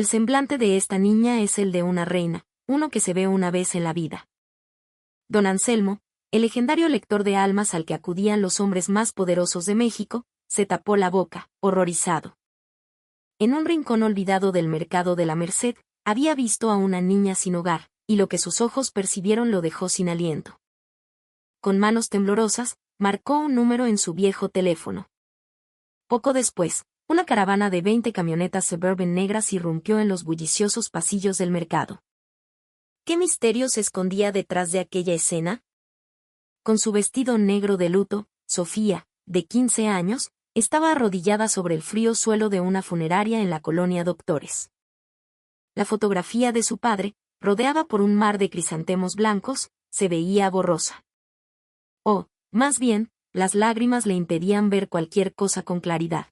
El semblante de esta niña es el de una reina, uno que se ve una vez en la vida. Don Anselmo, el legendario lector de almas al que acudían los hombres más poderosos de México, se tapó la boca, horrorizado. En un rincón olvidado del mercado de la Merced, había visto a una niña sin hogar, y lo que sus ojos percibieron lo dejó sin aliento. Con manos temblorosas, marcó un número en su viejo teléfono. Poco después, una caravana de 20 camionetas Suburban negras irrumpió en los bulliciosos pasillos del mercado. ¿Qué misterio se escondía detrás de aquella escena? Con su vestido negro de luto, Sofía, de 15 años, estaba arrodillada sobre el frío suelo de una funeraria en la colonia Doctores. La fotografía de su padre, rodeada por un mar de crisantemos blancos, se veía borrosa. O, más bien, las lágrimas le impedían ver cualquier cosa con claridad.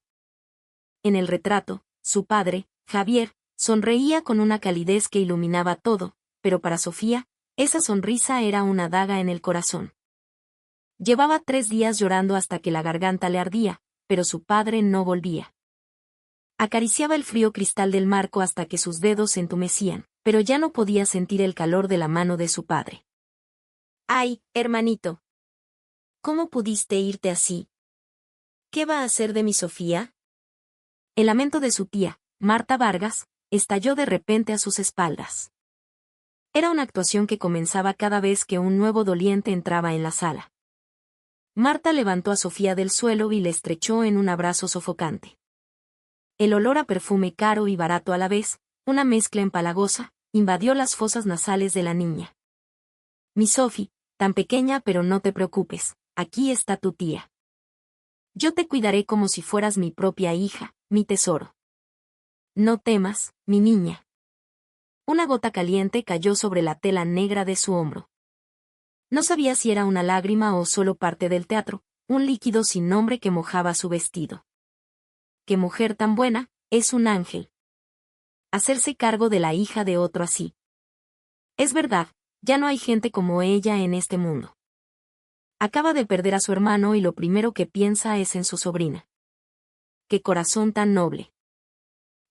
En el retrato, su padre, Javier, sonreía con una calidez que iluminaba todo, pero para Sofía, esa sonrisa era una daga en el corazón. Llevaba 3 días llorando hasta que la garganta le ardía, pero su padre no volvía. Acariciaba el frío cristal del marco hasta que sus dedos se entumecían, pero ya no podía sentir el calor de la mano de su padre. ¡Ay, hermanito! ¿Cómo pudiste irte así? ¿Qué va a hacer de mi Sofía? El lamento de su tía, Marta Vargas, estalló de repente a sus espaldas. Era una actuación que comenzaba cada vez que un nuevo doliente entraba en la sala. Marta levantó a Sofía del suelo y le estrechó en un abrazo sofocante. El olor a perfume caro y barato a la vez, una mezcla empalagosa, invadió las fosas nasales de la niña. Mi Sofi, tan pequeña pero no te preocupes, aquí está tu tía. Yo te cuidaré como si fueras mi propia hija, mi tesoro. No temas, mi niña. Una gota caliente cayó sobre la tela negra de su hombro. No sabía si era una lágrima o solo parte del teatro, un líquido sin nombre que mojaba su vestido. ¡Qué mujer tan buena! Es un ángel. Hacerse cargo de la hija de otro así. Es verdad, ya no hay gente como ella en este mundo. Acaba de perder a su hermano y lo primero que piensa es en su sobrina. ¡Qué corazón tan noble!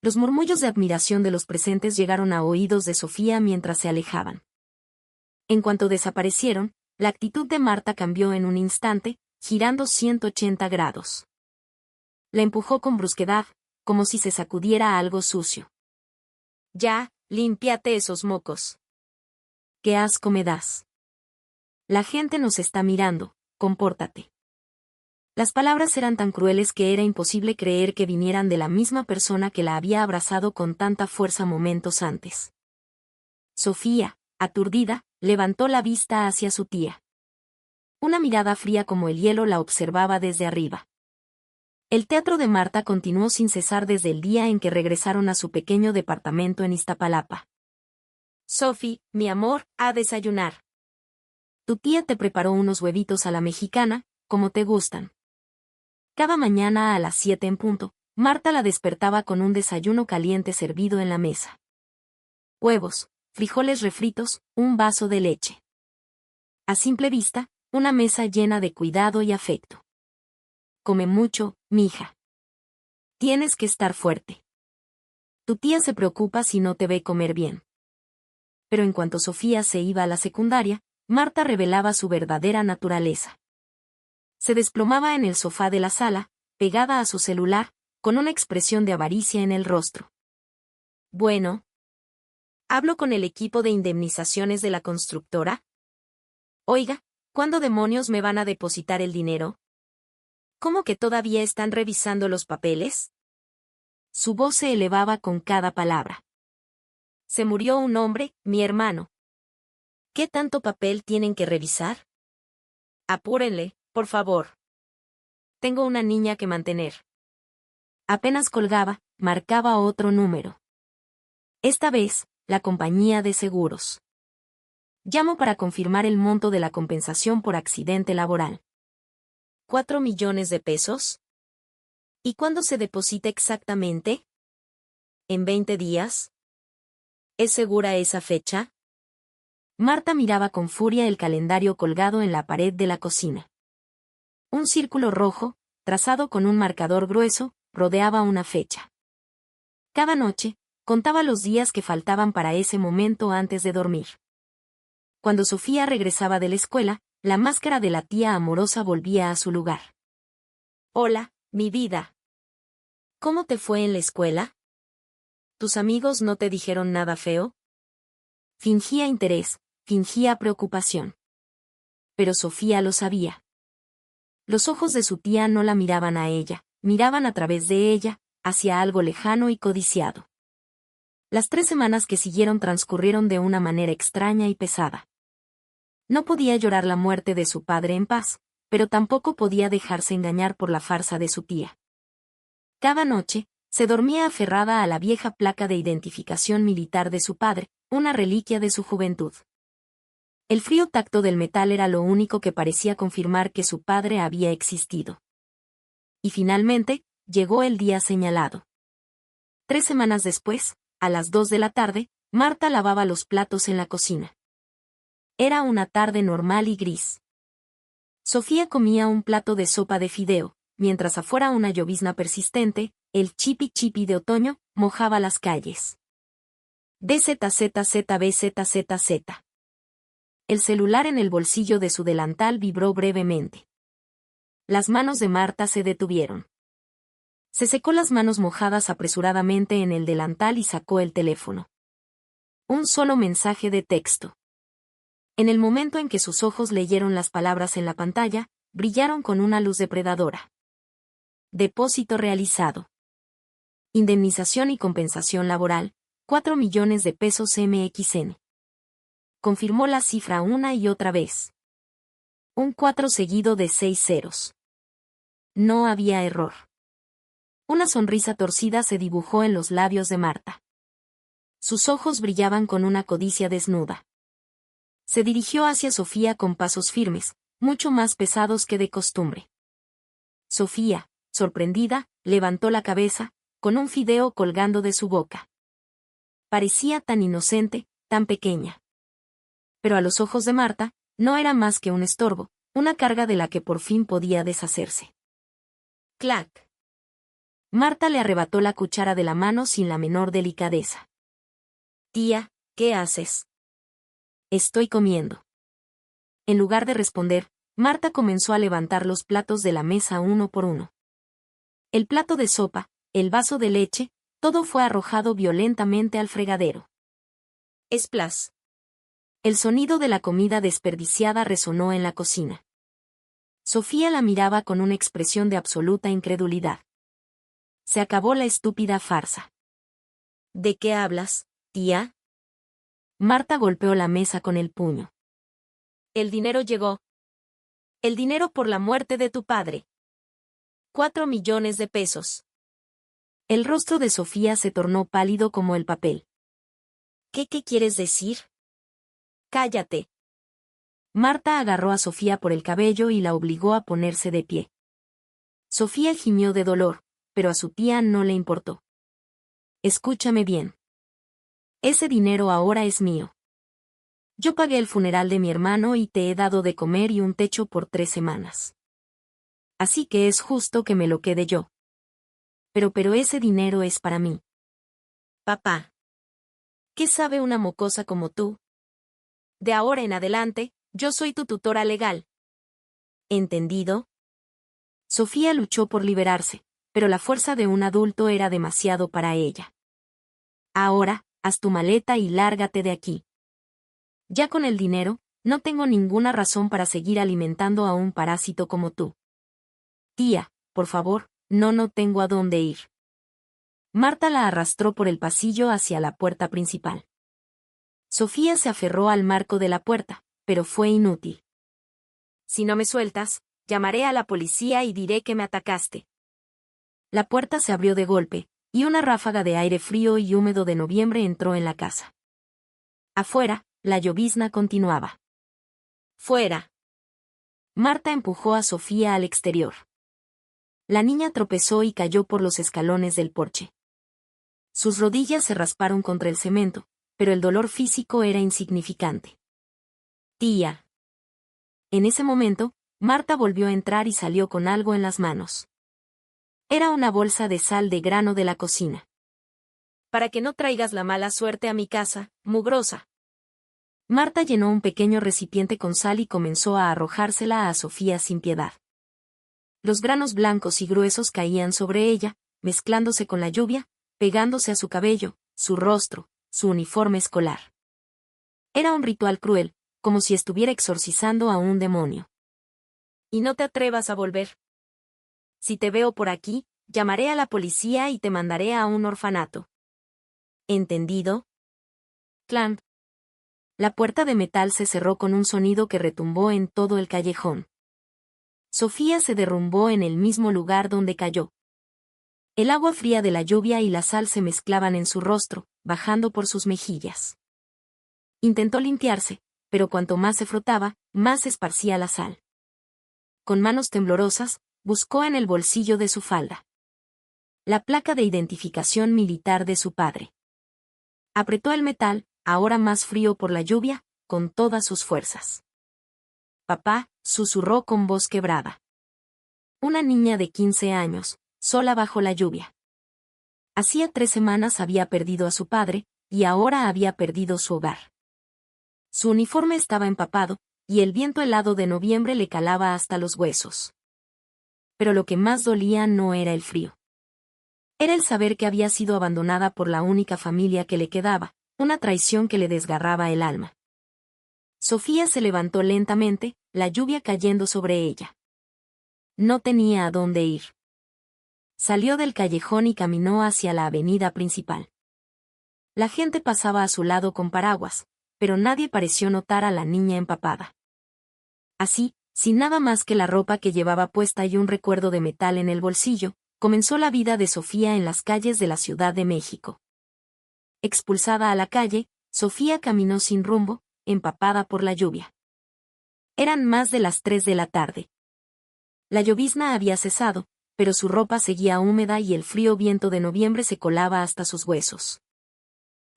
Los murmullos de admiración de los presentes llegaron a oídos de Sofía mientras se alejaban. En cuanto desaparecieron, la actitud de Marta cambió en un instante, girando 180 grados. La empujó con brusquedad, como si se sacudiera algo sucio. Ya, límpiate esos mocos. ¡Qué asco me das! La gente nos está mirando, compórtate. Las palabras eran tan crueles que era imposible creer que vinieran de la misma persona que la había abrazado con tanta fuerza momentos antes. Sofía, aturdida, levantó la vista hacia su tía. Una mirada fría como el hielo la observaba desde arriba. El teatro de Marta continuó sin cesar desde el día en que regresaron a su pequeño departamento en Iztapalapa. Sofi, mi amor, a desayunar. Tu tía te preparó unos huevitos a la mexicana, como te gustan. Cada mañana a las 7 en punto, Marta la despertaba con un desayuno caliente servido en la mesa. Huevos, frijoles refritos, un vaso de leche. A simple vista, una mesa llena de cuidado y afecto. Come mucho, mija. Tienes que estar fuerte. Tu tía se preocupa si no te ve comer bien. Pero en cuanto Sofía se iba a la secundaria, Marta revelaba su verdadera naturaleza. Se desplomaba en el sofá de la sala, pegada a su celular, con una expresión de avaricia en el rostro. Bueno. ¿Hablo con el equipo de indemnizaciones de la constructora? Oiga, ¿cuándo demonios me van a depositar el dinero? ¿Cómo que todavía están revisando los papeles? Su voz se elevaba con cada palabra. Se murió un hombre, mi hermano. ¿Qué tanto papel tienen que revisar? Apúrenle, por favor. Tengo una niña que mantener. Apenas colgaba, marcaba otro número. Esta vez, la compañía de seguros. Llamo para confirmar el monto de la compensación por accidente laboral. ¿4 millones de pesos? ¿Y cuándo se deposita exactamente? ¿En 20 días? ¿Es segura esa fecha? Marta miraba con furia el calendario colgado en la pared de la cocina. Un círculo rojo, trazado con un marcador grueso, rodeaba una fecha. Cada noche, Contaba los días que faltaban para ese momento antes de dormir. Cuando Sofía regresaba de la escuela, la máscara de la tía amorosa volvía a su lugar. Hola, mi vida. ¿Cómo te fue en la escuela? ¿Tus amigos no te dijeron nada feo? Fingía interés, fingía preocupación. Pero Sofía lo sabía. Los ojos de su tía no la miraban a ella, miraban a través de ella, hacia algo lejano y codiciado. Las 3 semanas que siguieron transcurrieron de una manera extraña y pesada. No podía llorar la muerte de su padre en paz, pero tampoco podía dejarse engañar por la farsa de su tía. Cada noche, se dormía aferrada a la vieja placa de identificación militar de su padre, una reliquia de su juventud. El frío tacto del metal era lo único que parecía confirmar que su padre había existido. Y finalmente, llegó el día señalado. 3 semanas después, a las 2 de la tarde, Marta lavaba los platos en la cocina. Era una tarde normal y gris. Sofía comía un plato de sopa de fideo, mientras afuera una llovizna persistente, el chipi chipi de otoño, mojaba las calles. DZZZBZZZ. El celular en el bolsillo de su delantal vibró brevemente. Las manos de Marta se detuvieron. Se secó las manos mojadas apresuradamente en el delantal y sacó el teléfono. Un solo mensaje de texto. En el momento en que sus ojos leyeron las palabras en la pantalla, brillaron con una luz depredadora. Depósito realizado. Indemnización y compensación laboral, 4 millones de pesos MXN. Confirmó la cifra una y otra vez. Un 4 seguido de 6 ceros. No había error. Una sonrisa torcida se dibujó en los labios de Marta. Sus ojos brillaban con una codicia desnuda. Se dirigió hacia Sofía con pasos firmes, mucho más pesados que de costumbre. Sofía, sorprendida, levantó la cabeza, con un fideo colgando de su boca. Parecía tan inocente, tan pequeña. Pero a los ojos de Marta, no era más que un estorbo, una carga de la que por fin podía deshacerse. ¡Clac! Marta le arrebató la cuchara de la mano sin la menor delicadeza. Tía, ¿qué haces? Estoy comiendo. En lugar de responder, Marta comenzó a levantar los platos de la mesa uno por uno. El plato de sopa, el vaso de leche, todo fue arrojado violentamente al fregadero. ¡Splas! El sonido de la comida desperdiciada resonó en la cocina. Sofía la miraba con una expresión de absoluta incredulidad. Se acabó la estúpida farsa. ¿De qué hablas, tía? Marta golpeó la mesa con el puño. El dinero llegó. El dinero por la muerte de tu padre. 4 millones de pesos. El rostro de Sofía se tornó pálido como el papel. ¿Qué quieres decir? Cállate. Marta agarró a Sofía por el cabello y la obligó a ponerse de pie. Sofía gimió de dolor, pero a su tía no le importó. Escúchame bien. Ese dinero ahora es mío. Yo pagué el funeral de mi hermano y te he dado de comer y un techo por 3 semanas. Así que es justo que me lo quede yo. Pero ese dinero es para mí. Papá. ¿Qué sabe una mocosa como tú? De ahora en adelante, yo soy tu tutora legal. ¿Entendido? Sofía luchó por liberarse, pero la fuerza de un adulto era demasiado para ella. Ahora, haz tu maleta y lárgate de aquí. Ya con el dinero, no tengo ninguna razón para seguir alimentando a un parásito como tú. Tía, por favor, no tengo a dónde ir. Marta la arrastró por el pasillo hacia la puerta principal. Sofía se aferró al marco de la puerta, pero fue inútil. Si no me sueltas, llamaré a la policía y diré que me atacaste. La puerta se abrió de golpe, y una ráfaga de aire frío y húmedo de noviembre entró en la casa. Afuera, la llovizna continuaba. ¡Fuera! Marta empujó a Sofía al exterior. La niña tropezó y cayó por los escalones del porche. Sus rodillas se rasparon contra el cemento, pero el dolor físico era insignificante. Tía. En ese momento, Marta volvió a entrar y salió con algo en las manos. Era una bolsa de sal de grano de la cocina. Para que no traigas la mala suerte a mi casa, mugrosa. Marta llenó un pequeño recipiente con sal y comenzó a arrojársela a Sofía sin piedad. Los granos blancos y gruesos caían sobre ella, mezclándose con la lluvia, pegándose a su cabello, su rostro, su uniforme escolar. Era un ritual cruel, como si estuviera exorcizando a un demonio. Y no te atrevas a volver. Si te veo por aquí, llamaré a la policía y te mandaré a un orfanato. ¿Entendido? Clank. La puerta de metal se cerró con un sonido que retumbó en todo el callejón. Sofía se derrumbó en el mismo lugar donde cayó. El agua fría de la lluvia y la sal se mezclaban en su rostro, bajando por sus mejillas. Intentó limpiarse, pero cuanto más se frotaba, más se esparcía la sal. Con manos temblorosas, buscó en el bolsillo de su falda la placa de identificación militar de su padre. Apretó el metal, ahora más frío por la lluvia, con todas sus fuerzas. Papá, susurró con voz quebrada. Una niña de 15 años, sola bajo la lluvia. Hacía 3 semanas había perdido a su padre, y ahora había perdido su hogar. Su uniforme estaba empapado, y el viento helado de noviembre le calaba hasta los huesos. Pero lo que más dolía no era el frío. Era el saber que había sido abandonada por la única familia que le quedaba, una traición que le desgarraba el alma. Sofía se levantó lentamente, la lluvia cayendo sobre ella. No tenía a dónde ir. Salió del callejón y caminó hacia la avenida principal. La gente pasaba a su lado con paraguas, pero nadie pareció notar a la niña empapada. Así, sin nada más que la ropa que llevaba puesta y un recuerdo de metal en el bolsillo, comenzó la vida de Sofía en las calles de la Ciudad de México. Expulsada a la calle, Sofía caminó sin rumbo, empapada por la lluvia. Eran más de las 3 de la tarde. La llovizna había cesado, pero su ropa seguía húmeda y el frío viento de noviembre se colaba hasta sus huesos.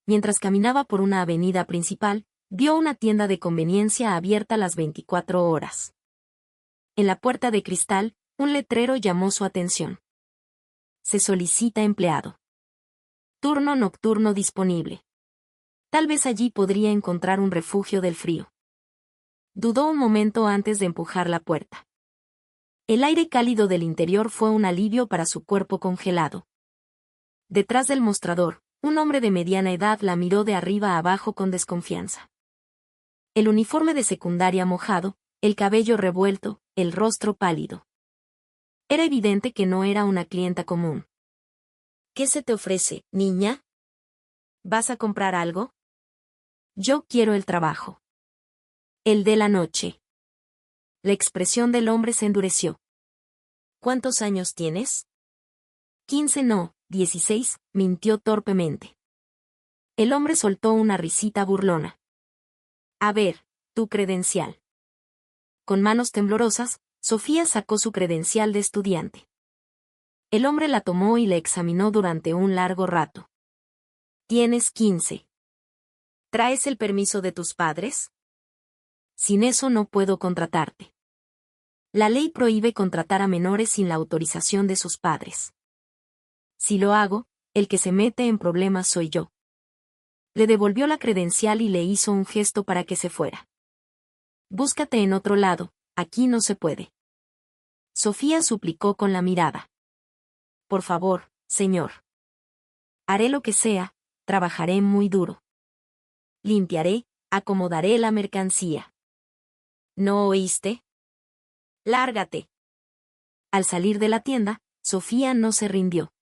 Mientras caminaba por una avenida principal, vio una tienda de conveniencia abierta las 24 horas. En la puerta de cristal, un letrero llamó su atención. Se solicita empleado. Turno nocturno disponible. Tal vez allí podría encontrar un refugio del frío. Dudó un momento antes de empujar la puerta. El aire cálido del interior fue un alivio para su cuerpo congelado. Detrás del mostrador, un hombre de mediana edad la miró de arriba a abajo con desconfianza. El uniforme de secundaria mojado, el cabello revuelto, el rostro pálido. Era evidente que no era una clienta común. ¿Qué se te ofrece, niña? ¿Vas a comprar algo? Yo quiero el trabajo. El de la noche. La expresión del hombre se endureció. ¿Cuántos años tienes? 15 no, 16, mintió torpemente. El hombre soltó una risita burlona. A ver, tu credencial. Con manos temblorosas, Sofía sacó su credencial de estudiante. El hombre la tomó y la examinó durante un largo rato. Tienes 15. ¿Traes el permiso de tus padres? Sin eso no puedo contratarte. La ley prohíbe contratar a menores sin la autorización de sus padres. Si lo hago, el que se mete en problemas soy yo. Le devolvió la credencial y le hizo un gesto para que se fuera. Búscate en otro lado, aquí no se puede. Sofía suplicó con la mirada. Por favor, señor. Haré lo que sea, trabajaré muy duro. Limpiaré, acomodaré la mercancía. ¿No oíste? Lárgate. Al salir de la tienda, Sofía no se rindió.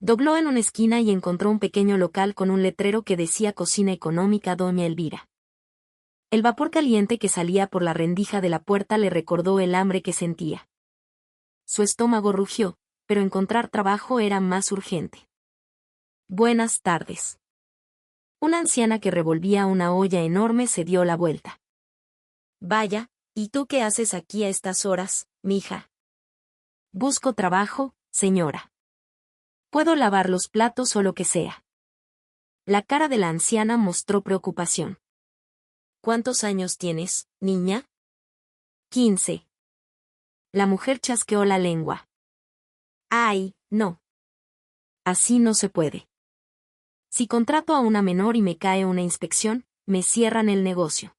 Dobló en una esquina y encontró un pequeño local con un letrero que decía Cocina Económica Doña Elvira. El vapor caliente que salía por la rendija de la puerta le recordó el hambre que sentía. Su estómago rugió, pero encontrar trabajo era más urgente. Buenas tardes. Una anciana que revolvía una olla enorme se dio la vuelta. Vaya, ¿y tú qué haces aquí a estas horas, mija? Busco trabajo, señora. Puedo lavar los platos o lo que sea. La cara de la anciana mostró preocupación. ¿Cuántos años tienes, niña? 15. La mujer chasqueó la lengua. Ay, no. Así no se puede. Si contrato a una menor y me cae una inspección, me cierran el negocio.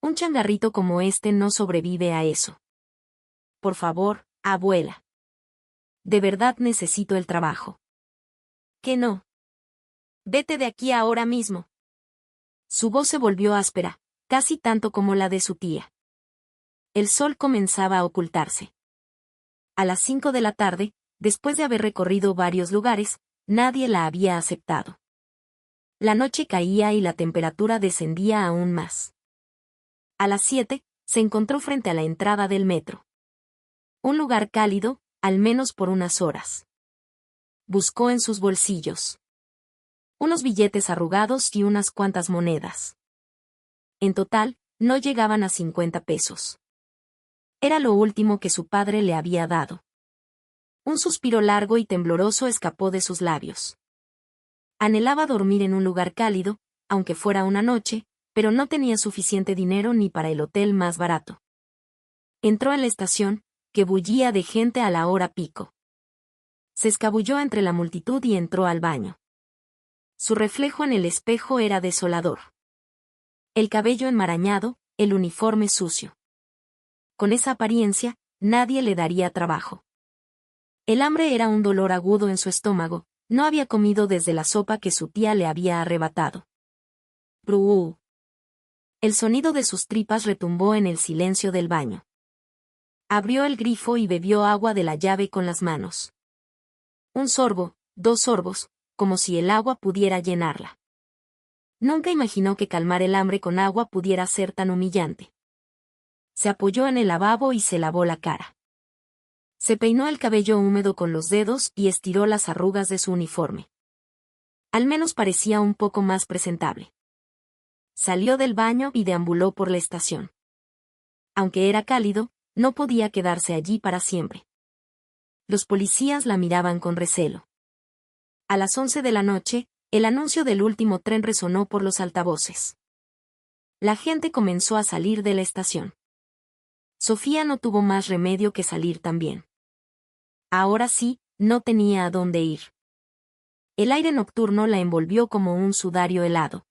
Un changarrito como este no sobrevive a eso. Por favor, abuela. De verdad necesito el trabajo. ¿Qué no? Vete de aquí ahora mismo. Su voz se volvió áspera, casi tanto como la de su tía. El sol comenzaba a ocultarse. A las 5 de la tarde, después de haber recorrido varios lugares, nadie la había aceptado. La noche caía y la temperatura descendía aún más. A las 7, se encontró frente a la entrada del metro. Un lugar cálido, al menos por unas horas. Buscó en sus bolsillos unos billetes arrugados y unas cuantas monedas. En total, no llegaban a 50 pesos. Era lo último que su padre le había dado. Un suspiro largo y tembloroso escapó de sus labios. Anhelaba dormir en un lugar cálido, aunque fuera una noche, pero no tenía suficiente dinero ni para el hotel más barato. Entró en la estación, que bullía de gente a la hora pico. Se escabulló entre la multitud y entró al baño. Su reflejo en el espejo era desolador. El cabello enmarañado, el uniforme sucio. Con esa apariencia, nadie le daría trabajo. El hambre era un dolor agudo en su estómago, no había comido desde la sopa que su tía le había arrebatado. ¡Brú! El sonido de sus tripas retumbó en el silencio del baño. Abrió el grifo y bebió agua de la llave con las manos. Un sorbo, 2 sorbos, como si el agua pudiera llenarla. Nunca imaginó que calmar el hambre con agua pudiera ser tan humillante. Se apoyó en el lavabo y se lavó la cara. Se peinó el cabello húmedo con los dedos y estiró las arrugas de su uniforme. Al menos parecía un poco más presentable. Salió del baño y deambuló por la estación. Aunque era cálido, no podía quedarse allí para siempre. Los policías la miraban con recelo. A las 11 de la noche, el anuncio del último tren resonó por los altavoces. La gente comenzó a salir de la estación. Sofía no tuvo más remedio que salir también. Ahora sí, no tenía a dónde ir. El aire nocturno la envolvió como un sudario helado.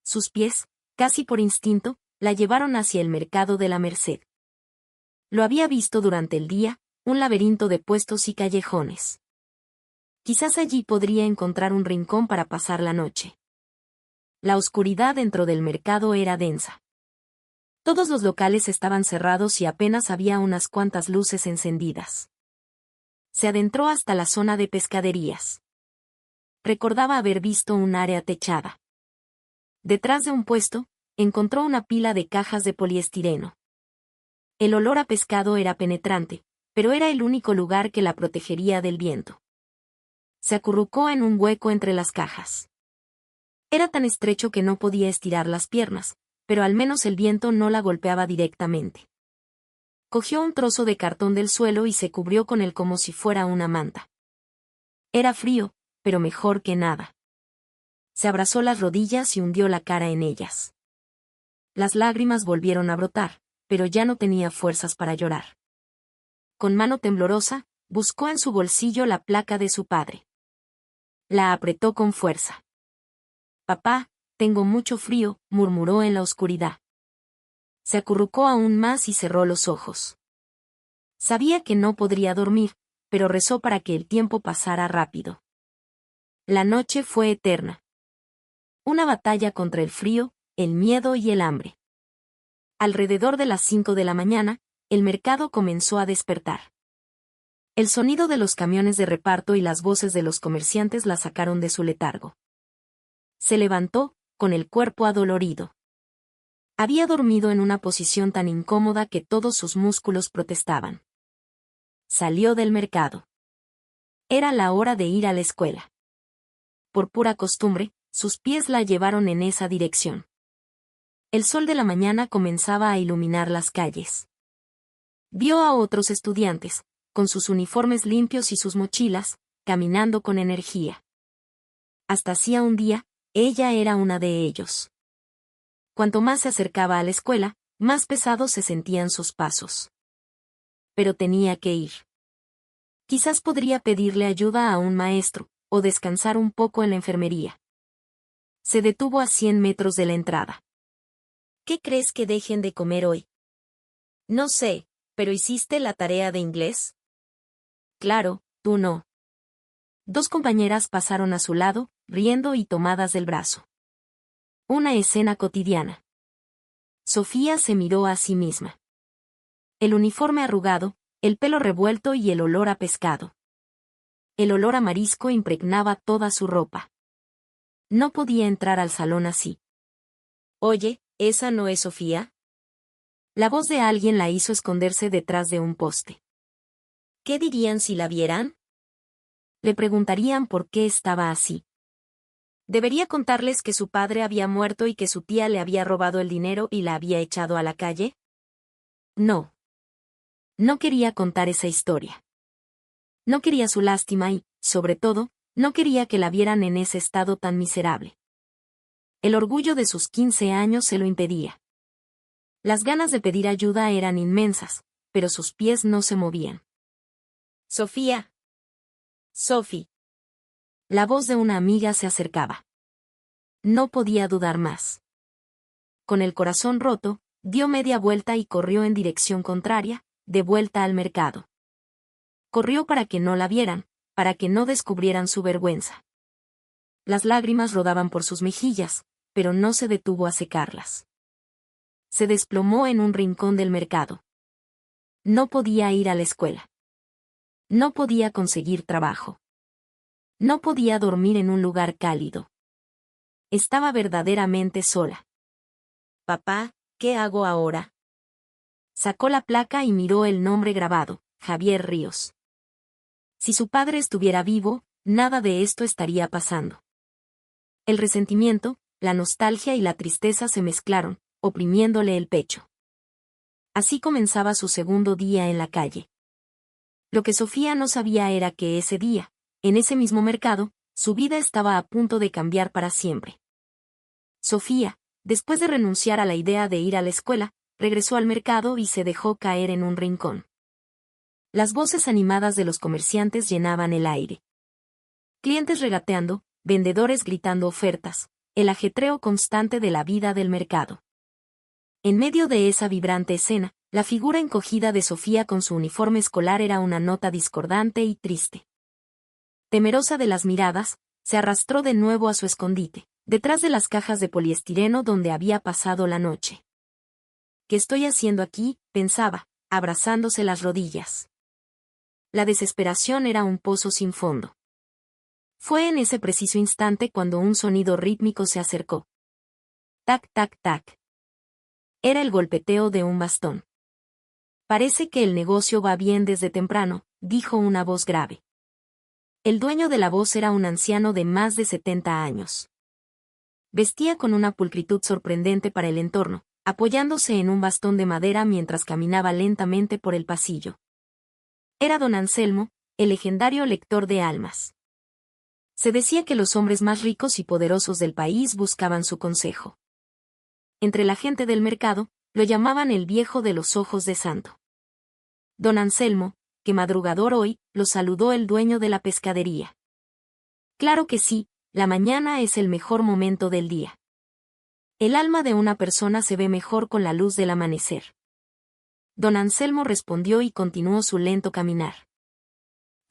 Sus pies, casi por instinto, la llevaron hacia el mercado de la Merced. Lo había visto durante el día, un laberinto de puestos y callejones. Quizás allí podría encontrar un rincón para pasar la noche. La oscuridad dentro del mercado era densa. Todos los locales estaban cerrados y apenas había unas cuantas luces encendidas. Se adentró hasta la zona de pescaderías. Recordaba haber visto un área techada. Detrás de un puesto, encontró una pila de cajas de poliestireno. El olor a pescado era penetrante, pero era el único lugar que la protegería del viento. Se acurrucó en un hueco entre las cajas. Era tan estrecho que no podía estirar las piernas, pero al menos el viento no la golpeaba directamente. Cogió un trozo de cartón del suelo y se cubrió con él como si fuera una manta. Era frío, pero mejor que nada. Se abrazó las rodillas y hundió la cara en ellas. Las lágrimas volvieron a brotar, pero ya no tenía fuerzas para llorar. Con mano temblorosa, buscó en su bolsillo la placa de su padre. La apretó con fuerza. «Papá, tengo mucho frío», murmuró en la oscuridad. Se acurrucó aún más y cerró los ojos. Sabía que no podría dormir, pero rezó para que el tiempo pasara rápido. La noche fue eterna. Una batalla contra el frío, el miedo y el hambre. Alrededor de las 5 de la mañana, el mercado comenzó a despertar. El sonido de los camiones de reparto y las voces de los comerciantes la sacaron de su letargo. Se levantó, con el cuerpo adolorido. Había dormido en una posición tan incómoda que todos sus músculos protestaban. Salió del mercado. Era la hora de ir a la escuela. Por pura costumbre, sus pies la llevaron en esa dirección. El sol de la mañana comenzaba a iluminar las calles. Vio a otros estudiantes, con sus uniformes limpios y sus mochilas, caminando con energía. Hasta hacía un día, ella era una de ellos. Cuanto más se acercaba a la escuela, más pesados se sentían sus pasos. Pero tenía que ir. Quizás podría pedirle ayuda a un maestro, o descansar un poco en la enfermería. Se detuvo a 100 metros de la entrada. ¿Qué crees que dejen de comer hoy? No sé, pero ¿hiciste la tarea de inglés? Claro, tú no. Dos compañeras pasaron a su lado, riendo y tomadas del brazo. Una escena cotidiana. Sofía se miró a sí misma. El uniforme arrugado, el pelo revuelto y el olor a pescado. El olor a marisco impregnaba toda su ropa. No podía entrar al salón así. Oye, ¿esa no es Sofía? La voz de alguien la hizo esconderse detrás de un poste. ¿Qué dirían si la vieran? Le preguntarían por qué estaba así. ¿Debería contarles que su padre había muerto y que su tía le había robado el dinero y la había echado a la calle? No. No quería contar esa historia. No quería su lástima y, sobre todo, no quería que la vieran en ese estado tan miserable. El orgullo de sus 15 años se lo impedía. Las ganas de pedir ayuda eran inmensas, pero sus pies no se movían. Sofía. Sophie. La voz de una amiga se acercaba. No podía dudar más. Con el corazón roto, dio media vuelta y corrió en dirección contraria, de vuelta al mercado. Corrió para que no la vieran, para que no descubrieran su vergüenza. Las lágrimas rodaban por sus mejillas, pero no se detuvo a secarlas. Se desplomó en un rincón del mercado. No podía ir a la escuela. No podía conseguir trabajo. No podía dormir en un lugar cálido. Estaba verdaderamente sola. Papá, ¿qué hago ahora? Sacó la placa y miró el nombre grabado, Javier Ríos. Si su padre estuviera vivo, nada de esto estaría pasando. El resentimiento, la nostalgia y la tristeza se mezclaron, oprimiéndole el pecho. Así comenzaba su segundo día en la calle. Lo que Sofía no sabía era que ese día, en ese mismo mercado, su vida estaba a punto de cambiar para siempre. Sofía, después de renunciar a la idea de ir a la escuela, regresó al mercado y se dejó caer en un rincón. Las voces animadas de los comerciantes llenaban el aire. Clientes regateando, vendedores gritando ofertas, el ajetreo constante de la vida del mercado. En medio de esa vibrante escena, la figura encogida de Sofía con su uniforme escolar era una nota discordante y triste. Temerosa de las miradas, se arrastró de nuevo a su escondite, detrás de las cajas de poliestireno donde había pasado la noche. ¿Qué estoy haciendo aquí?, pensaba, abrazándose las rodillas. La desesperación era un pozo sin fondo. Fue en ese preciso instante cuando un sonido rítmico se acercó. Tac, tac, tac. Era el golpeteo de un bastón. Parece que el negocio va bien desde temprano, dijo una voz grave. El dueño de la voz era un anciano de más de 70 años. Vestía con una pulcritud sorprendente para el entorno, apoyándose en un bastón de madera mientras caminaba lentamente por el pasillo. Era don Anselmo, el legendario lector de almas. Se decía que los hombres más ricos y poderosos del país buscaban su consejo. Entre la gente del mercado, lo llamaban el viejo de los ojos de santo. Don Anselmo, que madrugador hoy, lo saludó el dueño de la pescadería. Claro que sí, la mañana es el mejor momento del día. El alma de una persona se ve mejor con la luz del amanecer. Don Anselmo respondió y continuó su lento caminar.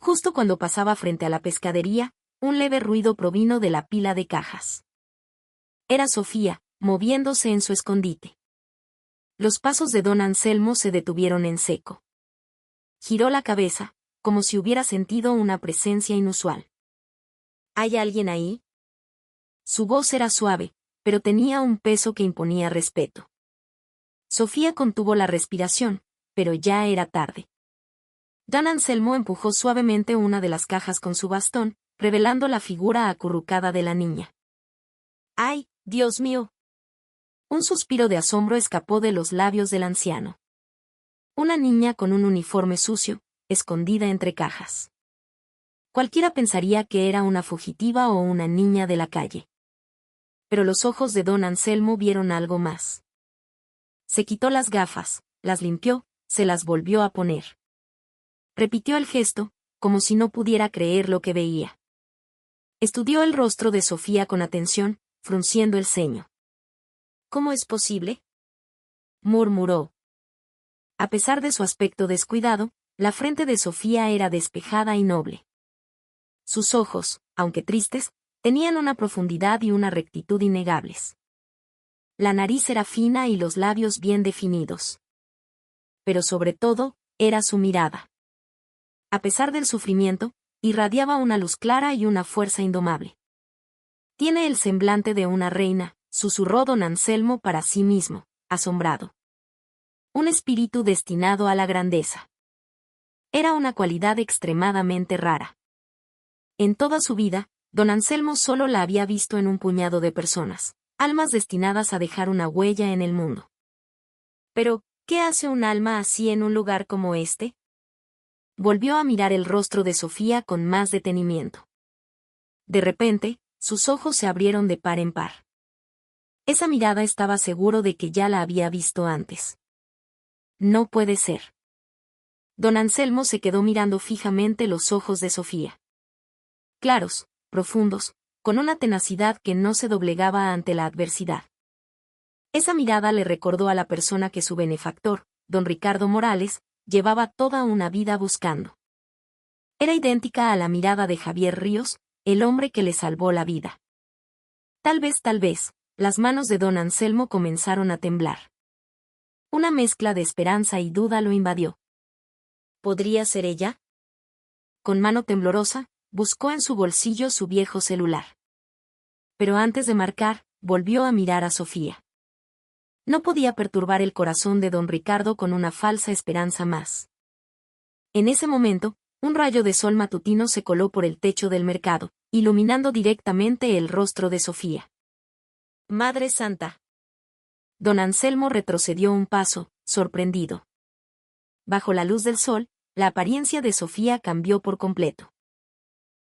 Justo cuando pasaba frente a la pescadería, un leve ruido provino de la pila de cajas. Era Sofía, moviéndose en su escondite. Los pasos de don Anselmo se detuvieron en seco. Giró la cabeza, como si hubiera sentido una presencia inusual. ¿Hay alguien ahí? Su voz era suave, pero tenía un peso que imponía respeto. Sofía contuvo la respiración, pero ya era tarde. Don Anselmo empujó suavemente una de las cajas con su bastón, revelando la figura acurrucada de la niña. ¡Ay, Dios mío! Un suspiro de asombro escapó de los labios del anciano. Una niña con un uniforme sucio, escondida entre cajas. Cualquiera pensaría que era una fugitiva o una niña de la calle. Pero los ojos de don Anselmo vieron algo más. Se quitó las gafas, las limpió, se las volvió a poner. Repitió el gesto, como si no pudiera creer lo que veía. Estudió el rostro de Sofía con atención, frunciendo el ceño. ¿Cómo es posible?, murmuró. A pesar de su aspecto descuidado, la frente de Sofía era despejada y noble. Sus ojos, aunque tristes, tenían una profundidad y una rectitud innegables. La nariz era fina y los labios bien definidos. Pero sobre todo, era su mirada. A pesar del sufrimiento, irradiaba una luz clara y una fuerza indomable. Tiene el semblante de una reina, susurró don Anselmo para sí mismo, asombrado. Un espíritu destinado a la grandeza. Era una cualidad extremadamente rara. En toda su vida, don Anselmo solo la había visto en un puñado de personas, almas destinadas a dejar una huella en el mundo. Pero, ¿qué hace un alma así en un lugar como este? Volvió a mirar el rostro de Sofía con más detenimiento. De repente, sus ojos se abrieron de par en par. Esa mirada estaba seguro de que ya la había visto antes. No puede ser. Don Anselmo se quedó mirando fijamente los ojos de Sofía. Claros, profundos, con una tenacidad que no se doblegaba ante la adversidad. Esa mirada le recordó a la persona que su benefactor, don Ricardo Morales, llevaba toda una vida buscando. Era idéntica a la mirada de Javier Ríos, el hombre que le salvó la vida. Tal vez, las manos de don Anselmo comenzaron a temblar. Una mezcla de esperanza y duda lo invadió. ¿Podría ser ella? Con mano temblorosa, buscó en su bolsillo su viejo celular. Pero antes de marcar, volvió a mirar a Sofía. No podía perturbar el corazón de don Ricardo con una falsa esperanza más. En ese momento, un rayo de sol matutino se coló por el techo del mercado, iluminando directamente el rostro de Sofía. ¡Madre Santa! Don Anselmo retrocedió un paso, sorprendido. Bajo la luz del sol, la apariencia de Sofía cambió por completo.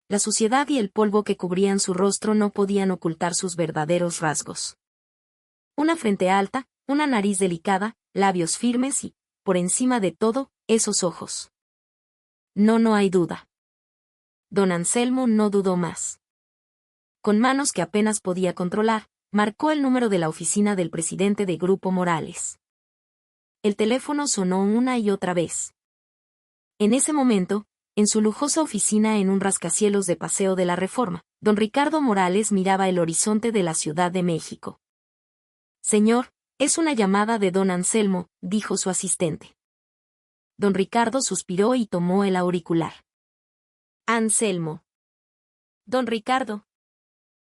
La suciedad y el polvo que cubrían su rostro no podían ocultar sus verdaderos rasgos. Una frente alta, una nariz delicada, labios firmes y, por encima de todo, esos ojos. No hay duda. Don Anselmo no dudó más. Con manos que apenas podía controlar, marcó el número de la oficina del presidente de Grupo Morales. El teléfono sonó una y otra vez. En ese momento, en su lujosa oficina en un rascacielos de Paseo de la Reforma, don Ricardo Morales miraba el horizonte de la Ciudad de México. Señor, es una llamada de don Anselmo, dijo su asistente. Don Ricardo suspiró y tomó el auricular. Anselmo. Don Ricardo.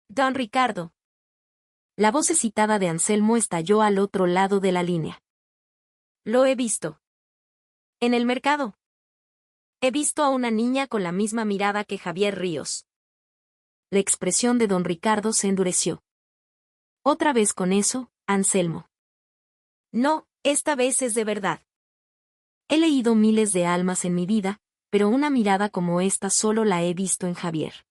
Don Ricardo. La voz excitada de Anselmo estalló al otro lado de la línea. Lo he visto. En el mercado. He visto a una niña con la misma mirada que Javier Ríos. La expresión de don Ricardo se endureció. Otra vez con eso, Anselmo. No, esta vez es de verdad. He leído miles de almas en mi vida, pero una mirada como esta solo la he visto en Javier.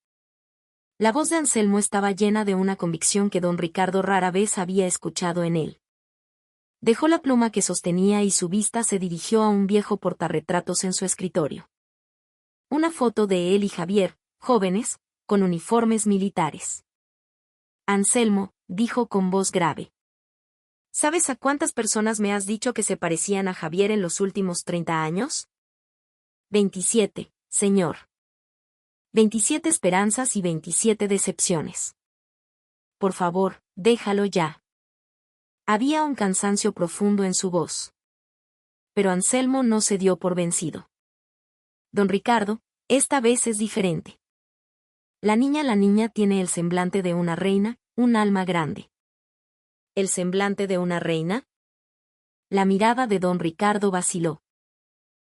La voz de Anselmo estaba llena de una convicción que don Ricardo rara vez había escuchado en él. Dejó la pluma que sostenía y su vista se dirigió a un viejo portarretratos en su escritorio. Una foto de él y Javier, jóvenes, con uniformes militares. Anselmo, dijo con voz grave. ¿Sabes a cuántas personas me has dicho que se parecían a Javier en los últimos 30 años? 27, señor. 27 esperanzas y 27 decepciones. Por favor, déjalo ya. Había un cansancio profundo en su voz. Pero Anselmo no se dio por vencido. Don Ricardo, esta vez es diferente. La niña tiene el semblante de una reina, un alma grande. ¿El semblante de una reina? La mirada de don Ricardo vaciló.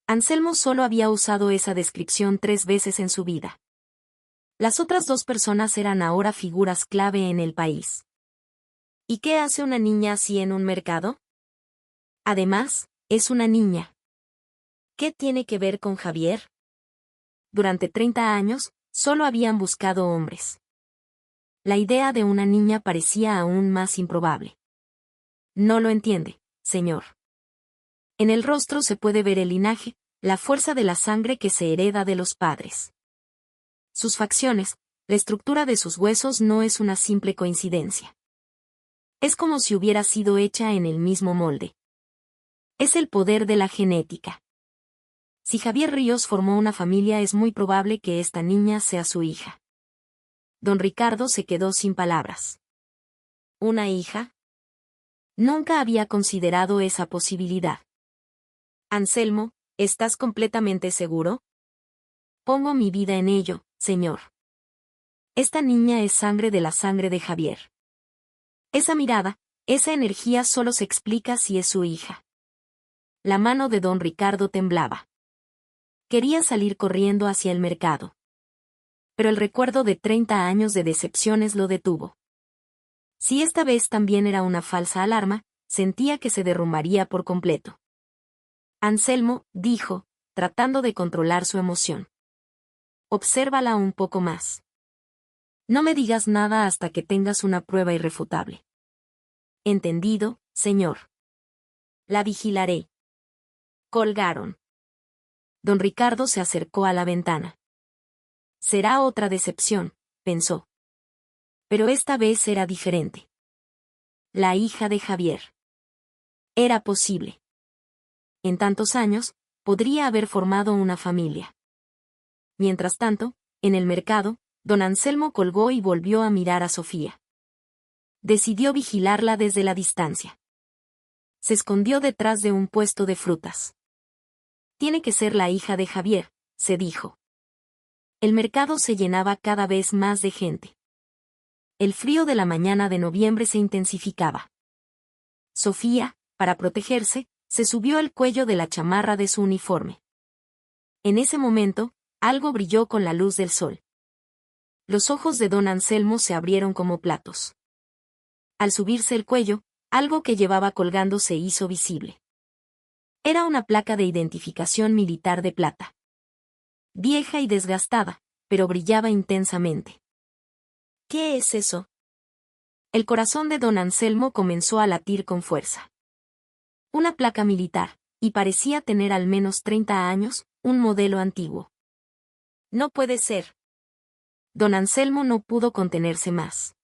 Anselmo solo había usado esa descripción 3 veces en su vida. Las otras 2 personas eran ahora figuras clave en el país. ¿Y qué hace una niña así en un mercado? Además, es una niña. ¿Qué tiene que ver con Javier? Durante 30 años, solo habían buscado hombres. La idea de una niña parecía aún más improbable. No lo entiende, señor. En el rostro se puede ver el linaje, la fuerza de la sangre que se hereda de los padres. Sus facciones, La estructura de sus huesos no es una simple coincidencia. Es como si hubiera sido hecha en el mismo molde. Es el poder de la genética. Si Javier Ríos formó una familia, es muy probable que esta niña sea su hija. Don Ricardo se quedó sin palabras. ¿Una hija? Nunca había considerado esa posibilidad. Anselmo, ¿estás completamente seguro? Pongo mi vida en ello, señor. Esta niña es sangre de la sangre de Javier. Esa mirada, esa energía solo se explica si es su hija. La mano de don Ricardo temblaba. Quería salir corriendo hacia el mercado. Pero el recuerdo de 30 años de decepciones lo detuvo. Si esta vez también era una falsa alarma, sentía que se derrumbaría por completo. Anselmo, dijo, tratando de controlar su emoción. Obsérvala un poco más. No me digas nada hasta que tengas una prueba irrefutable. Entendido, señor. La vigilaré. Colgaron. Don Ricardo se acercó a la ventana. Será otra decepción, pensó. Pero esta vez era diferente. La hija de Javier. Era posible. En tantos años, podría haber formado una familia. Mientras tanto, en el mercado, don Anselmo colgó y volvió a mirar a Sofía. Decidió vigilarla desde la distancia. Se escondió detrás de un puesto de frutas. Tiene que ser la hija de Javier, se dijo. El mercado se llenaba cada vez más de gente. El frío de la mañana de noviembre se intensificaba. Sofía, para protegerse, se subió al cuello de la chamarra de su uniforme. En ese momento, algo brilló con la luz del sol. Los ojos de don Anselmo se abrieron como platos. Al subirse el cuello, algo que llevaba colgando se hizo visible. Era una placa de identificación militar de plata. Vieja y desgastada, pero brillaba intensamente. ¿Qué es eso? El corazón de don Anselmo comenzó a latir con fuerza. Una placa militar, y parecía tener al menos 30 años, un modelo antiguo. No puede ser. Don Anselmo no pudo contenerse más.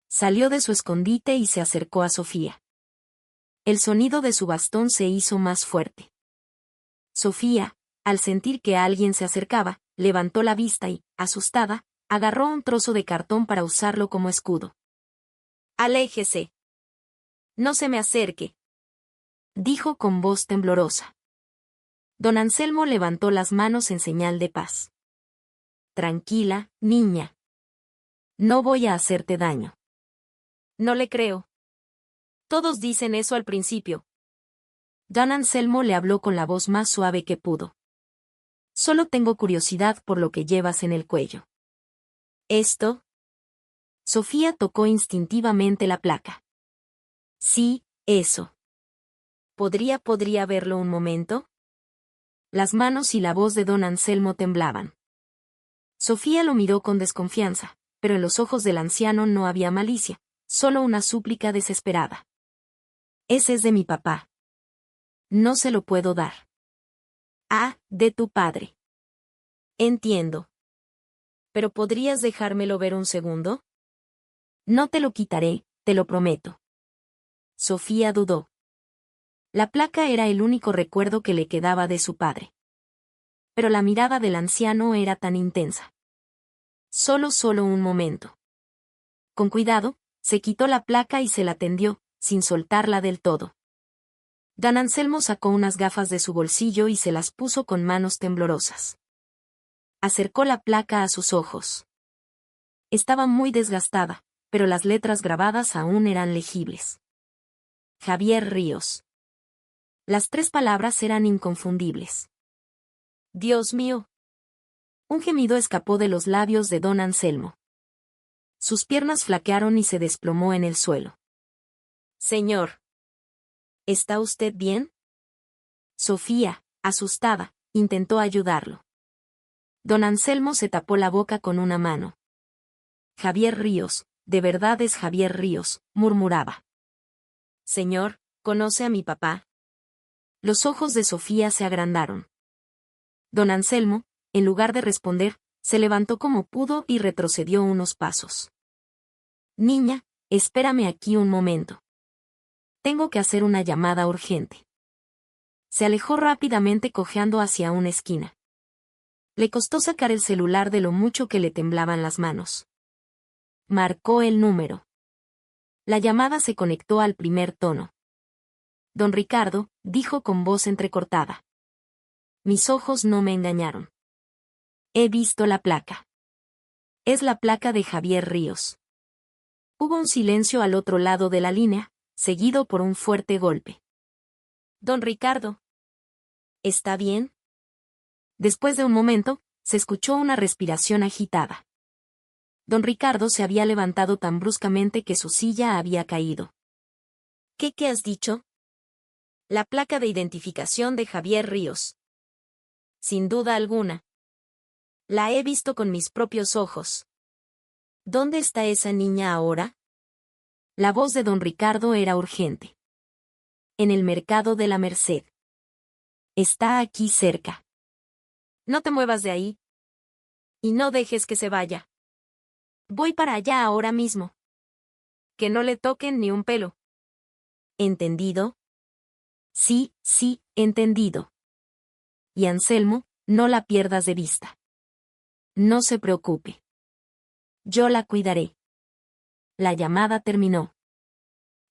Salió de su escondite y se acercó a Sofía. El sonido de su bastón se hizo más fuerte. Sofía, al sentir que alguien se acercaba, levantó la vista y, asustada, agarró un trozo de cartón para usarlo como escudo. «Aléjese. No se me acerque», dijo con voz temblorosa. Don Anselmo levantó las manos en señal de paz. «Tranquila, niña. No voy a hacerte daño». «No le creo. Todos dicen eso al principio». Don Anselmo le habló con la voz más suave que pudo. «Solo tengo curiosidad por lo que llevas en el cuello». «¿Esto?» Sofía tocó instintivamente la placa. «Sí, eso». ¿Podría verlo un momento?» Las manos y la voz de don Anselmo temblaban. Sofía lo miró con desconfianza, pero en los ojos del anciano no había malicia, solo una súplica desesperada. «Ese es de mi papá. No se lo puedo dar». «Ah, de tu padre». «Entiendo. ¿Pero podrías dejármelo ver un segundo?» «No te lo quitaré, te lo prometo». Sofía dudó. La placa era el único recuerdo que le quedaba de su padre. Pero la mirada del anciano era tan intensa. Solo un momento. Con cuidado, se quitó la placa y se la tendió, sin soltarla del todo. Don Anselmo sacó unas gafas de su bolsillo y se las puso con manos temblorosas. Acercó la placa a sus ojos. Estaba muy desgastada, pero las letras grabadas aún eran legibles. Javier Ríos. Las 3 palabras eran inconfundibles. «Dios mío». Un gemido escapó de los labios de don Anselmo. Sus piernas flaquearon y se desplomó en el suelo. «Señor. ¿Está usted bien?» Sofía, asustada, intentó ayudarlo. Don Anselmo se tapó la boca con una mano. «Javier Ríos, de verdad es Javier Ríos», murmuraba. «Señor, ¿conoce a mi papá?» Los ojos de Sofía se agrandaron. Don Anselmo, en lugar de responder, Se levantó como pudo y retrocedió unos pasos. Niña, espérame aquí un momento. Tengo que hacer una llamada urgente. Se alejó rápidamente cojeando hacia una esquina. Le costó sacar el celular de lo mucho que le temblaban las manos. Marcó el número. La llamada se conectó al primer tono. Don Ricardo, dijo con voz entrecortada. Mis ojos no me engañaron. He visto la placa. Es la placa de Javier Ríos. Hubo un silencio al otro lado de la línea, seguido por un fuerte golpe. Don Ricardo. ¿Está bien? Después de un momento, se escuchó una respiración agitada. Don Ricardo se había levantado tan bruscamente que su silla había caído. ¿Qué has dicho? La placa de identificación de Javier Ríos. Sin duda alguna. La he visto con mis propios ojos. ¿Dónde está esa niña ahora? La voz de don Ricardo era urgente. En el mercado de la Merced. Está aquí cerca. No te muevas de ahí. Y no dejes que se vaya. Voy para allá ahora mismo. Que no le toquen ni un pelo. ¿Entendido? Sí, entendido. Y Anselmo, no la pierdas de vista. No se preocupe. Yo la cuidaré. La llamada terminó.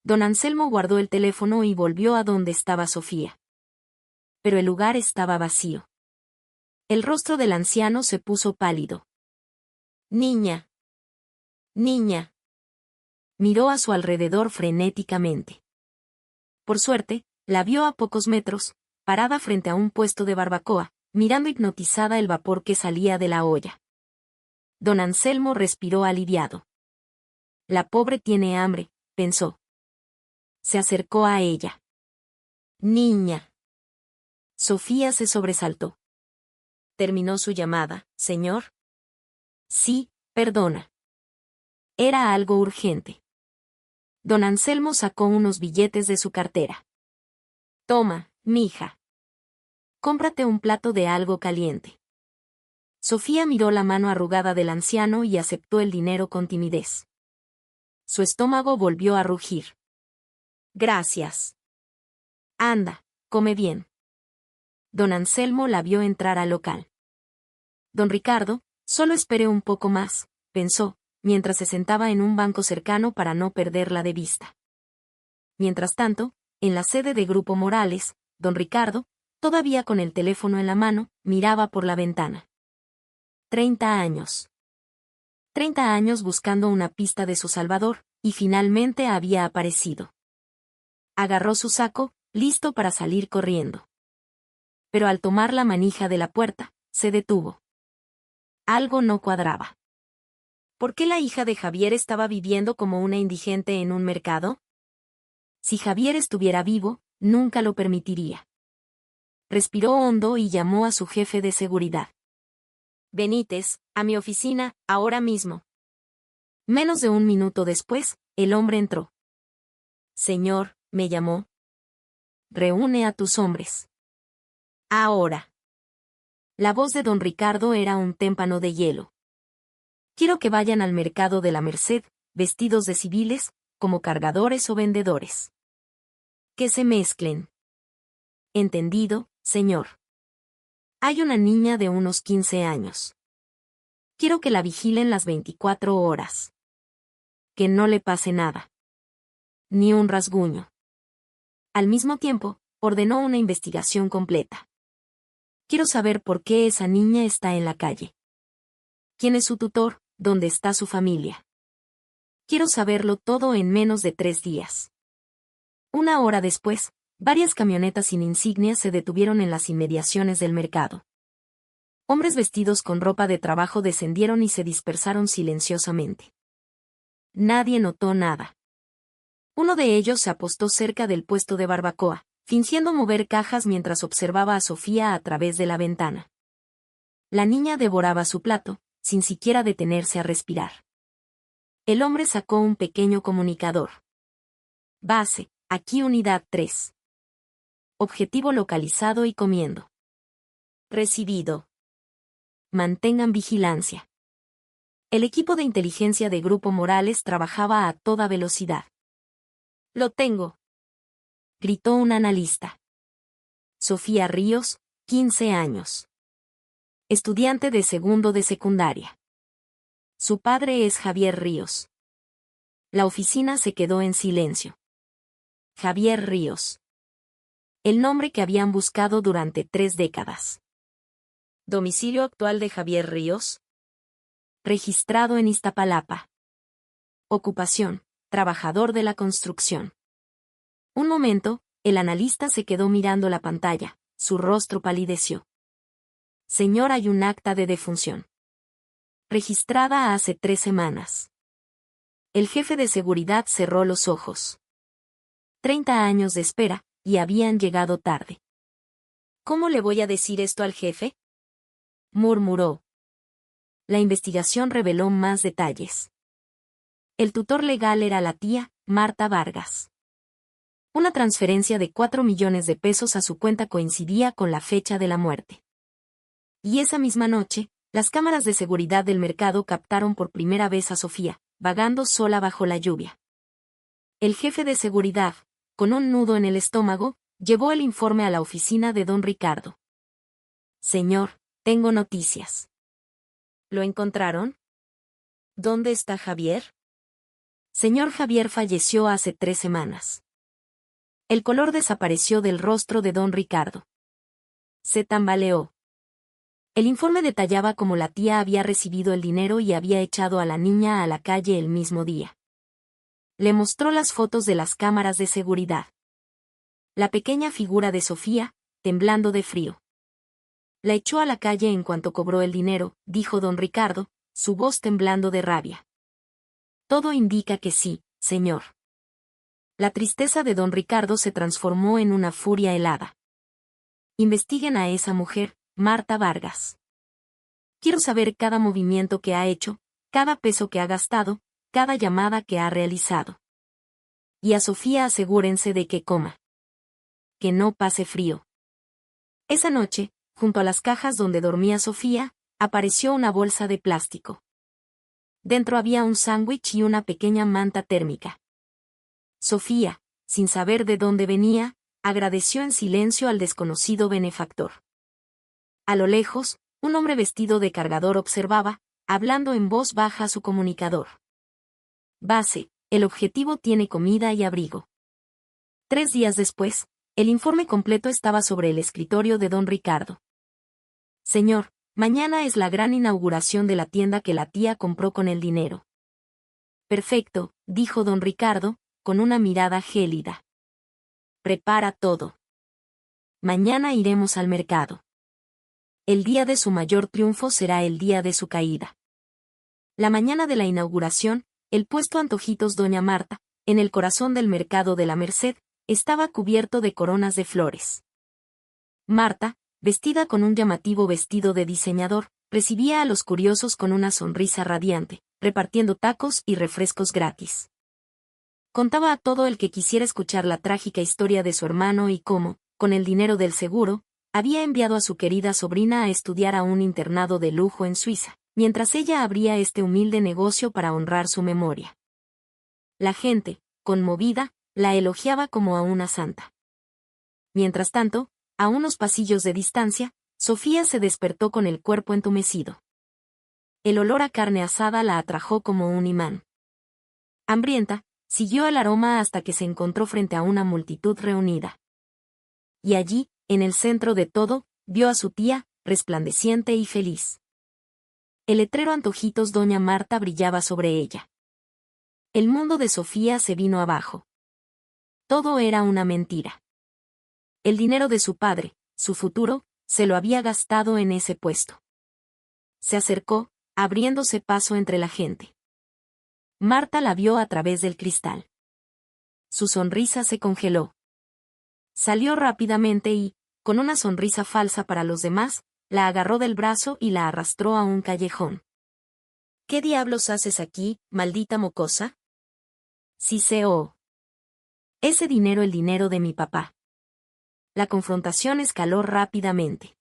Don Anselmo guardó el teléfono y volvió a donde estaba Sofía. Pero el lugar estaba vacío. El rostro del anciano se puso pálido. Niña. Niña. Miró a su alrededor frenéticamente. Por suerte, la vio a pocos metros, parada frente a un puesto de barbacoa, mirando hipnotizada el vapor que salía de la olla. Don Anselmo respiró aliviado. La pobre tiene hambre, pensó. Se acercó a ella. Niña. Sofía se sobresaltó. ¿Terminó su llamada, señor? Sí, perdona. Era algo urgente. Don Anselmo sacó unos billetes de su cartera. Toma, mija. Cómprate un plato de algo caliente. Sofía miró la mano arrugada del anciano y aceptó el dinero con timidez. Su estómago volvió a rugir. Gracias. Anda, come bien. Don Anselmo la vio entrar al local. Don Ricardo, solo espere un poco más, pensó, mientras se sentaba en un banco cercano para no perderla de vista. Mientras tanto, en la sede de Grupo Morales, don Ricardo, todavía con el teléfono en la mano, miraba por la ventana. 30 años. 30 años buscando una pista de su salvador, y finalmente había aparecido. Agarró su saco, listo para salir corriendo. Pero al tomar la manija de la puerta, se detuvo. Algo no cuadraba. ¿Por qué la hija de Javier estaba viviendo como una indigente en un mercado? Si Javier estuviera vivo, nunca lo permitiría. Respiró hondo y llamó a su jefe de seguridad. Benítez, a mi oficina, ahora mismo. Menos de un minuto después, el hombre entró. Señor, me llamó. Reúne a tus hombres. Ahora. La voz de don Ricardo era un témpano de hielo. Quiero que vayan al mercado de la Merced, vestidos de civiles, como cargadores o vendedores. Que se mezclen. Entendido, señor. Hay una niña de unos 15 años. Quiero que la vigilen las 24 horas. Que no le pase nada. Ni un rasguño. Al mismo tiempo, ordenó una investigación completa. Quiero saber por qué esa niña está en la calle. ¿Quién es su tutor? ¿Dónde está su familia? Quiero saberlo todo en menos de 3 días. Una hora después, varias camionetas sin insignia se detuvieron en las inmediaciones del mercado. Hombres vestidos con ropa de trabajo descendieron y se dispersaron silenciosamente. Nadie notó nada. Uno de ellos se apostó cerca del puesto de barbacoa, fingiendo mover cajas mientras observaba a Sofía a través de la ventana. La niña devoraba su plato, sin siquiera detenerse a respirar. El hombre sacó un pequeño comunicador. Base, aquí unidad 3. Objetivo localizado y comiendo. Recibido. mantengan vigilancia. El equipo de inteligencia de Grupo Morales trabajaba a toda velocidad. Lo tengo, gritó un analista. Sofía Ríos, 15 años. Estudiante de segundo de secundaria. Su padre es Javier Ríos. La oficina se quedó en silencio. Javier Ríos. El nombre que habían buscado durante 3 décadas. ¿Domicilio actual de Javier Ríos? Registrado en Iztapalapa. Ocupación, trabajador de la construcción. Un momento, el analista se quedó mirando la pantalla, su rostro palideció. Señor, hay un acta de defunción. Registrada hace 3 semanas. El jefe de seguridad cerró los ojos. 30 años de espera, y habían llegado tarde. ¿Cómo le voy a decir esto al jefe?, murmuró. La investigación reveló más detalles. El tutor legal era la tía, Marta Vargas. Una transferencia de 4 millones de pesos a su cuenta coincidía con la fecha de la muerte. Y esa misma noche, las cámaras de seguridad del mercado captaron por primera vez a Sofía, vagando sola bajo la lluvia. El jefe de seguridad, con un nudo en el estómago, llevó el informe a la oficina de don Ricardo. Señor, tengo noticias. ¿Lo encontraron? ¿Dónde está Javier? Señor, Javier falleció hace 3 semanas. El color desapareció del rostro de don Ricardo. Se tambaleó. El informe detallaba cómo la tía había recibido el dinero y había echado a la niña a la calle el mismo día. Le mostró las fotos de las cámaras de seguridad. La pequeña figura de Sofía, temblando de frío. La echó a la calle en cuanto cobró el dinero, dijo don Ricardo, su voz temblando de rabia. Todo indica que sí, señor. La tristeza de don Ricardo se transformó en una furia helada. Investiguen a esa mujer, Marta Vargas. Quiero saber cada movimiento que ha hecho, cada peso que ha gastado, cada llamada que ha realizado. Y a Sofía asegúrense de que coma. Que no pase frío. Esa noche, junto a las cajas donde dormía Sofía, apareció una bolsa de plástico. Dentro había un sándwich y una pequeña manta térmica. Sofía, sin saber de dónde venía, agradeció en silencio al desconocido benefactor. A lo lejos, un hombre vestido de cargador observaba, hablando en voz baja a su comunicador. Base, el objetivo tiene comida y abrigo. 3 días después, el informe completo estaba sobre el escritorio de don Ricardo. Señor, mañana es la gran inauguración de la tienda que la tía compró con el dinero. Perfecto, dijo don Ricardo, con una mirada gélida. Prepara todo. Mañana iremos al mercado. El día de su mayor triunfo será el día de su caída. La mañana de la inauguración, el puesto Antojitos Doña Marta, en el corazón del mercado de la Merced, estaba cubierto de coronas de flores. Marta, vestida con un llamativo vestido de diseñador, recibía a los curiosos con una sonrisa radiante, repartiendo tacos y refrescos gratis. Contaba a todo el que quisiera escuchar la trágica historia de su hermano y cómo, con el dinero del seguro, había enviado a su querida sobrina a estudiar a un internado de lujo en Suiza, mientras ella abría este humilde negocio para honrar su memoria. La gente, conmovida, la elogiaba como a una santa. Mientras tanto, a unos pasillos de distancia, Sofía se despertó con el cuerpo entumecido. El olor a carne asada la atrajo como un imán. Hambrienta, siguió el aroma hasta que se encontró frente a una multitud reunida. Y allí, en el centro de todo, vio a su tía, resplandeciente y feliz. El letrero Antojitos Doña Marta brillaba sobre ella. El mundo de Sofía se vino abajo. Todo era una mentira. El dinero de su padre, su futuro, se lo había gastado en ese puesto. Se acercó, abriéndose paso entre la gente. Marta la vio a través del cristal. Su sonrisa se congeló. Salió rápidamente y, con una sonrisa falsa para los demás, la agarró del brazo y la arrastró a un callejón. ¿Qué diablos haces aquí, maldita mocosa? Siseó. Ese dinero, el dinero de mi papá. La confrontación escaló rápidamente.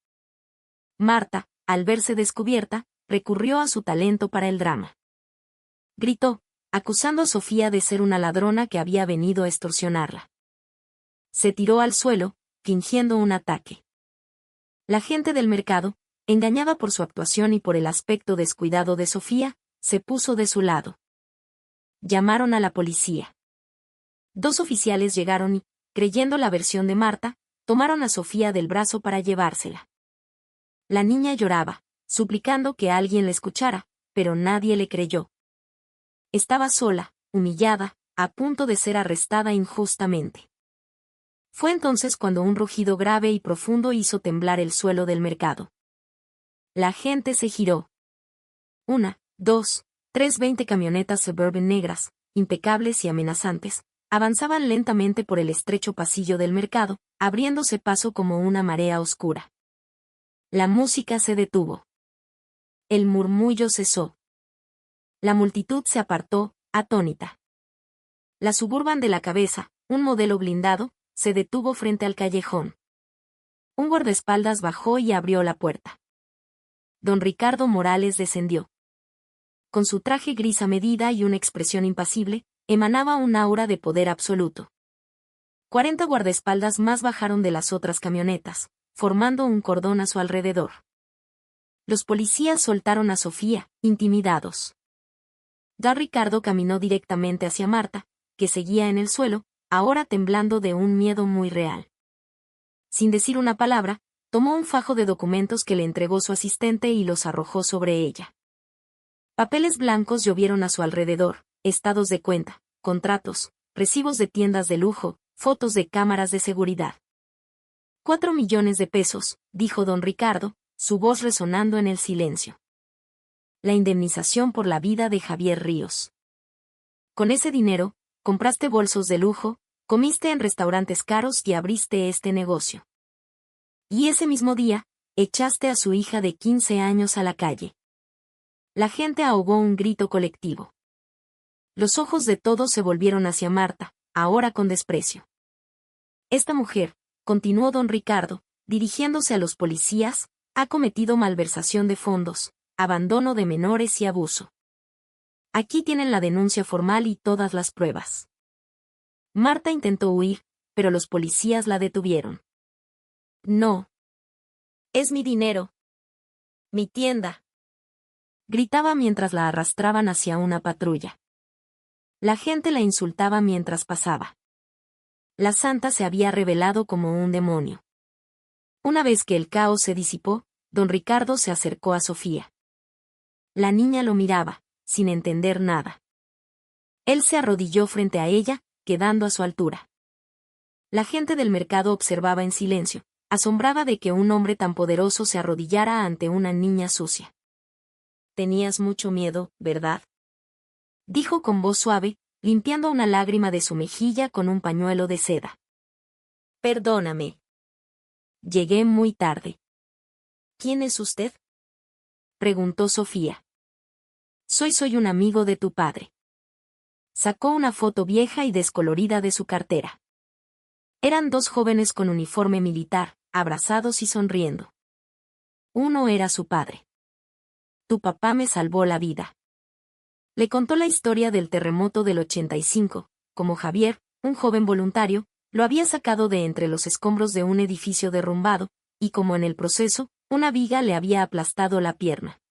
Marta, al verse descubierta, recurrió a su talento para el drama. Gritó, acusando a Sofía de ser una ladrona que había venido a extorsionarla. Se tiró al suelo, fingiendo un ataque. La gente del mercado, engañada por su actuación y por el aspecto descuidado de Sofía, se puso de su lado. Llamaron a la policía. 2 oficiales llegaron y, creyendo la versión de Marta, tomaron a Sofía del brazo para llevársela. La niña lloraba, suplicando que alguien la escuchara, pero nadie le creyó. Estaba sola, humillada, a punto de ser arrestada injustamente. Fue entonces cuando un rugido grave y profundo hizo temblar el suelo del mercado. La gente se giró. 1, 2, 3, 20 camionetas Suburban negras, impecables y amenazantes, avanzaban lentamente por el estrecho pasillo del mercado, abriéndose paso como una marea oscura. La música se detuvo. El murmullo cesó. La multitud se apartó, atónita. La Suburban de la cabeza, un modelo blindado, se detuvo frente al callejón. Un guardaespaldas bajó y abrió la puerta. Don Ricardo Morales descendió. Con su traje gris a medida y una expresión impasible, emanaba un aura de poder absoluto. 40 guardaespaldas más bajaron de las otras camionetas, formando un cordón a su alrededor. Los policías soltaron a Sofía, intimidados. Don Ricardo caminó directamente hacia Marta, que seguía en el suelo, ahora temblando de un miedo muy real. Sin decir una palabra, tomó un fajo de documentos que le entregó su asistente y los arrojó sobre ella. Papeles blancos llovieron a su alrededor, estados de cuenta, contratos, recibos de tiendas de lujo, fotos de cámaras de seguridad. 4 millones de pesos, dijo don Ricardo, su voz resonando en el silencio. La indemnización por la vida de Javier Ríos. Con ese dinero, compraste bolsos de lujo, comiste en restaurantes caros y abriste este negocio. Y ese mismo día, echaste a su hija de 15 años a la calle. La gente ahogó un grito colectivo. Los ojos de todos se volvieron hacia Marta, ahora con desprecio. Esta mujer, continuó don Ricardo, dirigiéndose a los policías, ha cometido malversación de fondos, abandono de menores y abuso. Aquí tienen la denuncia formal y todas las pruebas. Marta intentó huir, pero los policías la detuvieron. No. Es mi dinero. Mi tienda. Gritaba mientras la arrastraban hacia una patrulla. La gente la insultaba mientras pasaba. La santa se había revelado como un demonio. Una vez que el caos se disipó, don Ricardo se acercó a Sofía. La niña lo miraba, sin entender nada. Él se arrodilló frente a ella, quedando a su altura. La gente del mercado observaba en silencio, asombrada de que un hombre tan poderoso se arrodillara ante una niña sucia. Tenías mucho miedo, ¿verdad? Dijo con voz suave, limpiando una lágrima de su mejilla con un pañuelo de seda. Perdóname. Llegué muy tarde. ¿Quién es usted? Preguntó Sofía. Soy un amigo de tu padre. Sacó una foto vieja y descolorida de su cartera. Eran 2 jóvenes con uniforme militar, abrazados y sonriendo. Uno era su padre. Tu papá me salvó la vida. Le contó la historia del terremoto del 85, como Javier, un joven voluntario, lo había sacado de entre los escombros de un edificio derrumbado, y como en el proceso, una viga le había aplastado la pierna.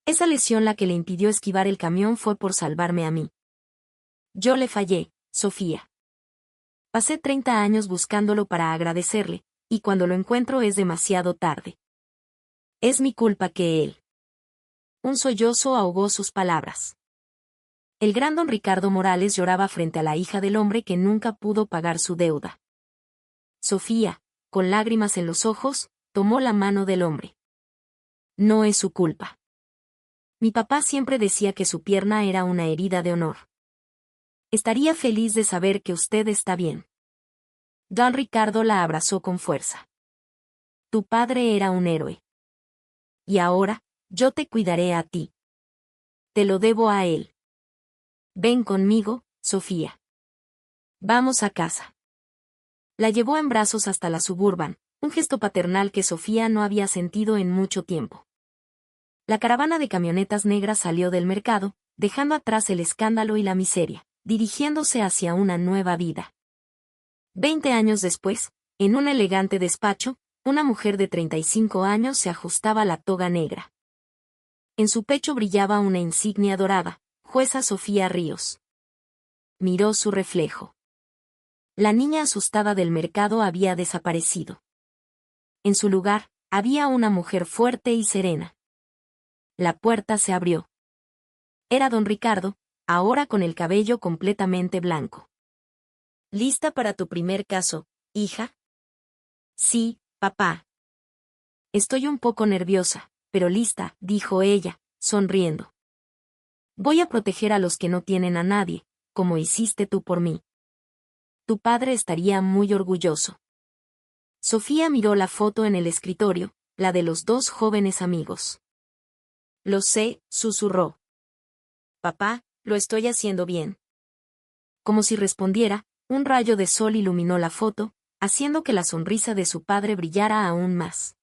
Esa lesión la que le impidió esquivar el camión fue por salvarme a mí. Yo le fallé, Sofía. Pasé 30 años buscándolo para agradecerle, y cuando lo encuentro es demasiado tarde. Es mi culpa que él. Un sollozo ahogó sus palabras. El gran don Ricardo Morales lloraba frente a la hija del hombre que nunca pudo pagar su deuda. Sofía, con lágrimas en los ojos, tomó la mano del hombre. No es su culpa. Mi papá siempre decía que su pierna era una herida de honor. Estaría feliz de saber que usted está bien. Don Ricardo la abrazó con fuerza. Tu padre era un héroe. Y ahora, yo te cuidaré a ti. Te lo debo a él. Ven conmigo, Sofía. Vamos a casa. La llevó en brazos hasta la Suburban, un gesto paternal que Sofía no había sentido en mucho tiempo. La caravana de camionetas negras salió del mercado, dejando atrás el escándalo y la miseria, dirigiéndose hacia una nueva vida. 20 años después, en un elegante despacho, una mujer de 35 años se ajustaba la toga negra. En su pecho brillaba una insignia dorada, Jueza Sofía Ríos. Miró su reflejo. La niña asustada del mercado había desaparecido. En su lugar, había una mujer fuerte y serena. La puerta se abrió. Era don Ricardo, ahora con el cabello completamente blanco. ¿Lista para tu primer caso, hija? Sí, papá. Estoy un poco nerviosa, pero lista, dijo ella, sonriendo. Voy a proteger a los que no tienen a nadie, como hiciste tú por mí. Tu padre estaría muy orgulloso. Sofía miró la foto en el escritorio, la de los dos jóvenes amigos. Lo sé, susurró. Papá, lo estoy haciendo bien. Como si respondiera, un rayo de sol iluminó la foto, haciendo que la sonrisa de su padre brillara aún más.